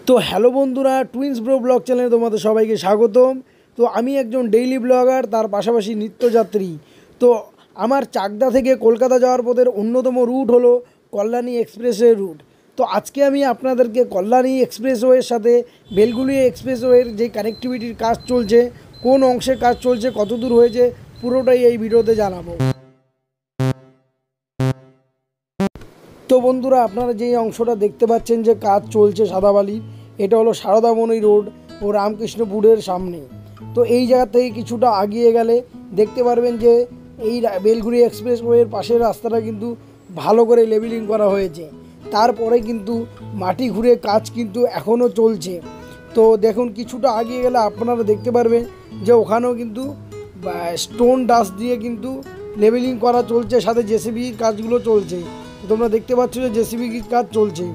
তো হ্যালো বন্ধুরা, twins bro blog চ্যানেলে তোমাদের সবাইকে স্বাগতম। তো আমি একজন ডেইলি ব্লগার, তার পাশাপাশি নিত্যযাত্রী। তো আমার চাকদা থেকে কলকাতা যাওয়ার পথের অন্যতম রুট হলো কল্যাণী এক্সপ্রেসওয়ে রুট। তো আজকে আমি আপনাদেরকে কল্যাণী এক্সপ্রেসওয়ের সাথে বেলগুলি এক্সপ্রেসওয়ের যে কানেক্টিভিটির কাজ চলছে, কোন অংশে কাজ চলছে, কত দূর হয়েছে, পুরোটাই এই ভিডিওতে জানাবো। তো বন্ধুরা, আপনারা যেই অংশটা দেখতে পাচ্ছেন যে কাজ চলছে সাদাবালির, এটা হলো সারদামণি রোড ও রামকৃষ্ণপুরের সামনে। তো এই জায়গা থেকে কিছুটা আগিয়ে গেলে দেখতে পারবেন যে এই বেলঘুরি এক্সপ্রেসওয়ের পাশের রাস্তাটা কিন্তু ভালো করে লেবেলিং করা হয়েছে। তারপরে কিন্তু মাটি ঘুরে কাজ কিন্তু এখনও চলছে। তো দেখুন, কিছুটা আগিয়ে গেলে আপনারা দেখতে পারবেন যে ওখানেও কিন্তু স্টোন ডাস্ট দিয়ে কিন্তু লেবেলিং করা চলছে, সাথে জেসিবির কাজগুলো চলছে। তোমরা দেখতে পাচ্ছ যে জেসিবি কাজ চলছে।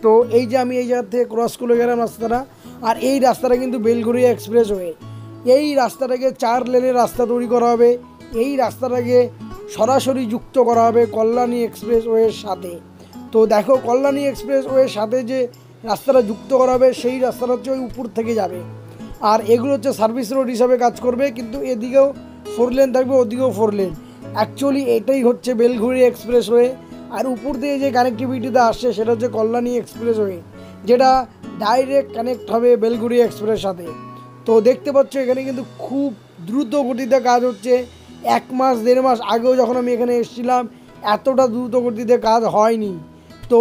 তো এই যে আমি এই জায়গা থেকে ক্রস করে গেলাম রাস্তাটা, আর এই রাস্তাটা কিন্তু বেলঘরিয়া এক্সপ্রেসওয়ে। এই রাস্তাটাকে 4 লেনের রাস্তা তৈরি করা হবে। এই রাস্তাটাকে সরাসরি যুক্ত করা হবে কল্যাণী এক্সপ্রেসওয়ের সাথে। তো দেখো, কল্যাণী এক্সপ্রেসওয়ের সাথে যে রাস্তাটা যুক্ত করা হবে, সেই রাস্তাটা হচ্ছে ওই উপর থেকে যাবে। আর এগুলো হচ্ছে সার্ভিস রোড হিসাবে কাজ করবে, কিন্তু এদিকেও 4 লেন থাকবে, ওদিকেও 4 লেন। অ্যাকচুয়ালি এটাই হচ্ছে বেলঘুরি এক্সপ্রেসওয়ে। আর উপর দিয়ে যে কানেক্টিভিটিটা আসছে সেটা হচ্ছে কল্যাণী এক্সপ্রেসওয়ে, যেটা ডাইরেক্ট কানেক্ট হবে বেলঘুরি এক্সপ্রেসের সাথে। তো দেখতে পাচ্ছ এখানে কিন্তু খুব দ্রুত গতিতে কাজ হচ্ছে। 1 মাস 1.5 মাস আগেও যখন আমি এখানে এসেছিলাম, এতটা দ্রুত গতিতে কাজ হয়নি। তো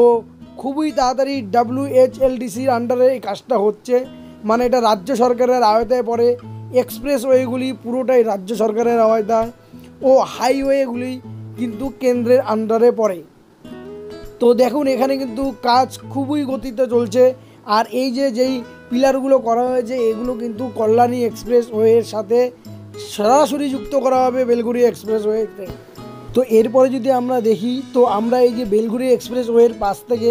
খুবই তাড়াতাড়ি WHLDCর আন্ডারে এই কাজটা হচ্ছে, মানে এটা রাজ্য সরকারের আওতায় পড়ে। এক্সপ্রেসওয়েগুলি পুরোটাই রাজ্য সরকারের আওতায়, ও হাইওয়েগুলি কিন্তু কেন্দ্রের আন্ডারে পড়ে। তো দেখুন, এখানে কিন্তু কাজ খুবই গতিতে চলছে। আর এই যেই পিলারগুলো করা হয়েছে, এগুলো কিন্তু কল্যাণী এক্সপ্রেসওয়ের সাথে সরাসরি যুক্ত করা হবে বেলঘুরি এক্সপ্রেসওয়েতে। তো এরপরে যদি আমরা দেখি, তো আমরা এই যে বেলঘুরি এক্সপ্রেসওয়ের পাশ থেকে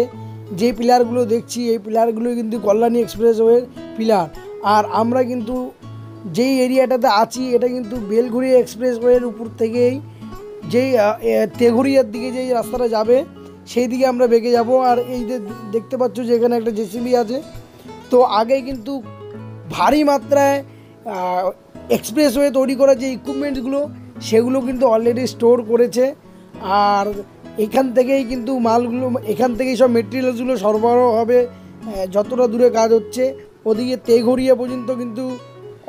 যে পিলারগুলো দেখছি, এই পিলারগুলো কিন্তু কল্যাণী এক্সপ্রেসওয়ের পিলার। আর আমরা কিন্তু যেই এরিয়াটাতে আছি, এটা কিন্তু বেলঘুরি এক্সপ্রেসওয়ের উপর থেকেই যেই তেঘুরিয়ার দিকে যেই রাস্তাটা যাবে, সেই দিকে আমরা বেঁকে যাব। আর এই যে দেখতে পাচ্ছ যে এখানে একটা জেসিবি আছে। তো আগে কিন্তু ভারী মাত্রায় এক্সপ্রেসওয়ে তৈরি করা যে ইকুইপমেন্টসগুলো, সেগুলো কিন্তু অলরেডি স্টোর করেছে। আর এখান থেকেই কিন্তু মালগুলো, এখান থেকেই সব মেটেরিয়ালসগুলো সরবরাহ হবে যতটা দূরে কাজ হচ্ছে। ওদিকে তেঘরিয়া পর্যন্ত কিন্তু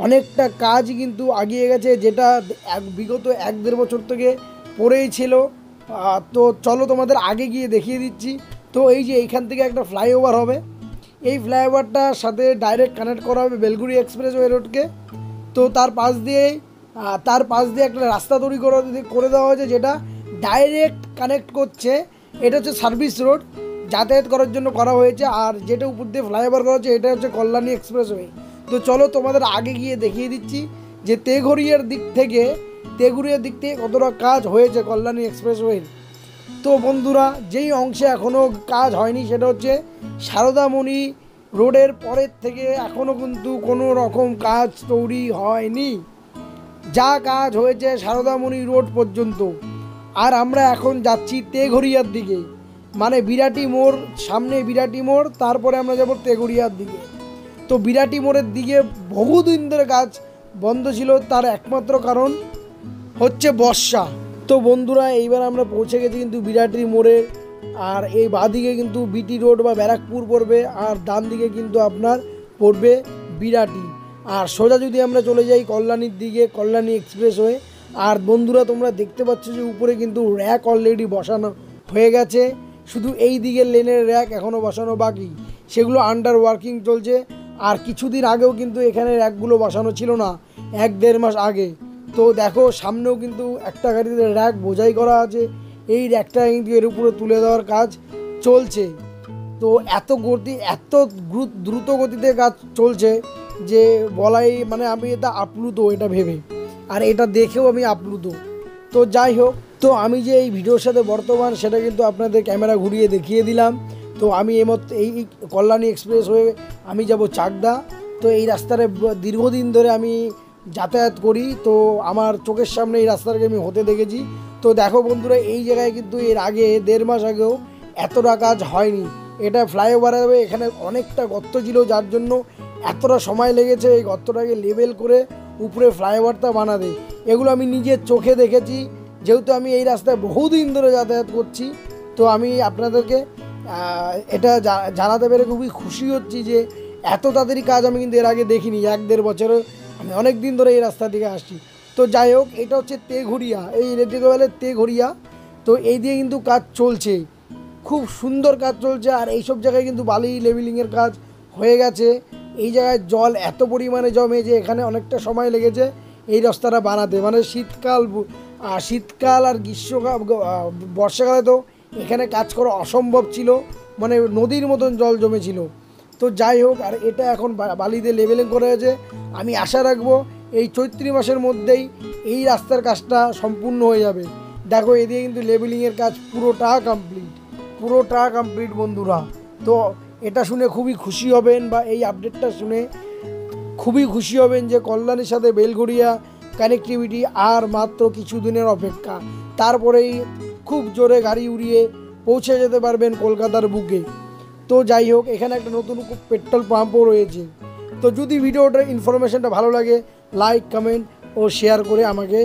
অনেকটা কাজ কিন্তু আগিয়ে গেছে, যেটা বিগত 1-1.5 বছর থেকে পড়েই ছিল। তো চলো তোমাদের আগে গিয়ে দেখিয়ে দিচ্ছি। তো এই যে এইখান থেকে একটা ফ্লাইওভার হবে, এই ফ্লাইওভারটার সাথে ডাইরেক্ট কানেক্ট করা হবে বেলঘুরি এক্সপ্রেসওয়ে রোডকে। তো তার পাশ দিয়ে একটা রাস্তা তৈরি করে দেওয়া হয়েছে, যেটা ডাইরেক্ট কানেক্ট করছে। এটা হচ্ছে সার্ভিস রোড, যাতায়াত করার জন্য করা হয়েছে। আর যেটা উপর দিয়ে ফ্লাইওভার করা হচ্ছে, এটা হচ্ছে কল্যাণী এক্সপ্রেসওয়ে। তো চলো তোমাদের আগে গিয়ে দেখিয়ে দিচ্ছি যে তেঘরিয়ার দিক থেকে কতটা কাজ হয়েছে কল্যাণী এক্সপ্রেসওয়ে। তো বন্ধুরা, যেই অংশে এখনও কাজ হয়নি সেটা হচ্ছে সারদামণি রোডের পরের থেকে এখনও কিন্তু কোনো রকম কাজ তৈরি হয়নি। যা কাজ হয়েছে সারদামণি রোড পর্যন্ত। আর আমরা এখন যাচ্ছি তেঘরিয়ার দিকে, মানে বিরাটি মোড়, সামনে বিরাটি মোড়, তারপরে আমরা যাব তেঘরিয়ার দিকে। তো বিরাটি মোড়ের দিকে বহুদিন ধরে কাজ বন্ধ ছিল, তার একমাত্র কারণ হচ্ছে বর্ষা। তো বন্ধুরা, এইবার আমরা পৌঁছে গেছি কিন্তু বিরাটি মোড়ে। আর এই বাঁদিকে কিন্তু বিটি রোড বা ব্যারাকপুর পড়বে, আর ডান দিকে কিন্তু আপনার পড়বে বিরাটি। আর সোজা যদি আমরা চলে যাই কল্যাণীর দিকে, কল্যাণী এক্সপ্রেসওয়ে। আর বন্ধুরা, তোমরা দেখতে পাচ্ছ যে উপরে কিন্তু র্যাক অলরেডি বসানো হয়ে গেছে, শুধু এই দিকের লেনের র্যাক এখনও বসানো বাকি, সেগুলো আন্ডার ওয়ার্কিং চলছে। আর কিছুদিন আগেও কিন্তু এখানে র্যাকগুলো বসানো ছিল না, 1-1.5 মাস আগে। তো দেখো, সামনেও কিন্তু একটা গাড়িতে র্যাক বোঝাই করা আছে, এই র্যাকটা কিন্তু এর উপরে তুলে দেওয়ার কাজ চলছে। তো এত দ্রুত গতিতে কাজ চলছে যে বলাই, মানে আমি এটা আপ্লুত এটা ভেবে, আর এটা দেখেও আমি আপ্লুত। তো যাই হোক, তো আমি যে এই ভিডিওর সাথে বর্তমান, সেটা কিন্তু আপনাদের ক্যামেরা ঘুরিয়ে দেখিয়ে দিলাম। তো আমি এই কল্যাণী এক্সপ্রেস হয়ে আমি যাব চাকদা। তো এই রাস্তায় দীর্ঘদিন ধরে আমি যাতায়াত করি, তো আমার চোখের সামনে এই রাস্তাটাকে আমি হতে দেখেছি। তো দেখো বন্ধুরা, এই জায়গায় কিন্তু এর আগে 1.5 মাস আগেও এতটা কাজ হয়নি। এটা ফ্লাইওভার হবে। এখানে অনেকটা গর্ত ছিল, যার জন্য এতটা সময় লেগেছে এই গর্তটাকে লেবেল করে উপরে ফ্লাইওভারটা বানাতে। এগুলো আমি নিজের চোখে দেখেছি, যেহেতু আমি এই রাস্তায় বহুদিন ধরে যাতায়াত করছি। তো আমি আপনাদেরকে এটা জানাতে পেরে খুবই খুশি হচ্ছি যে এত তাড়াতাড়ি কাজ আমি কিন্তু এর আগে দেখিনি। 1-1.5 বছরে আমি অনেক দিন ধরে এই রাস্তা থেকে আসছি। তো যাই হোক, এটা হচ্ছে তেঘরিয়া, এই রেটিকোয়ালের তেঘরিয়া। তো এই দিয়ে কিন্তু কাজ চলছে, খুব সুন্দর কাজ চলছে। আর এইসব জায়গায় কিন্তু বালি লেভেলিংয়ের কাজ হয়ে গেছে। এই জায়গায় জল এত পরিমাণে জমে যে এখানে অনেকটা সময় লেগেছে এই রাস্তাটা বানাতে। মানে শীতকাল আর গ্রীষ্মকাল, বর্ষাকালে তো এখানে কাজ করা অসম্ভব ছিল, মানে নদীর মতন জল জমেছিল। তো যাই হোক, আর এটা এখন বালিতে লেভেলিং করা হয়েছে। আমি আশা রাখবো এই চৈত্র মাসের মধ্যেই এই রাস্তার কাজটা সম্পূর্ণ হয়ে যাবে। দেখো, এদিকে কিন্তু লেভেলিংয়ের কাজ পুরোটা কমপ্লিট বন্ধুরা। তো এটা শুনে খুবই খুশি হবেন, বা এই আপডেটটা শুনে খুবই খুশি হবেন যে কল্যাণীর সাথে বেলঘরিয়া কানেক্টিভিটি আর মাত্র কিছু দিনের অপেক্ষা। তারপরেই খুব জোরে গাড়ি উড়িয়ে পৌঁছে যেতে পারবেন কলকাতার বুকে। তো যাই হোক, এখানে একটা নতুন পেট্রোল পাম্পও রয়েছে। তো যদি ভিডিওটার ইনফরমেশনটা ভালো লাগে, লাইক, কমেন্ট ও শেয়ার করে আমাকে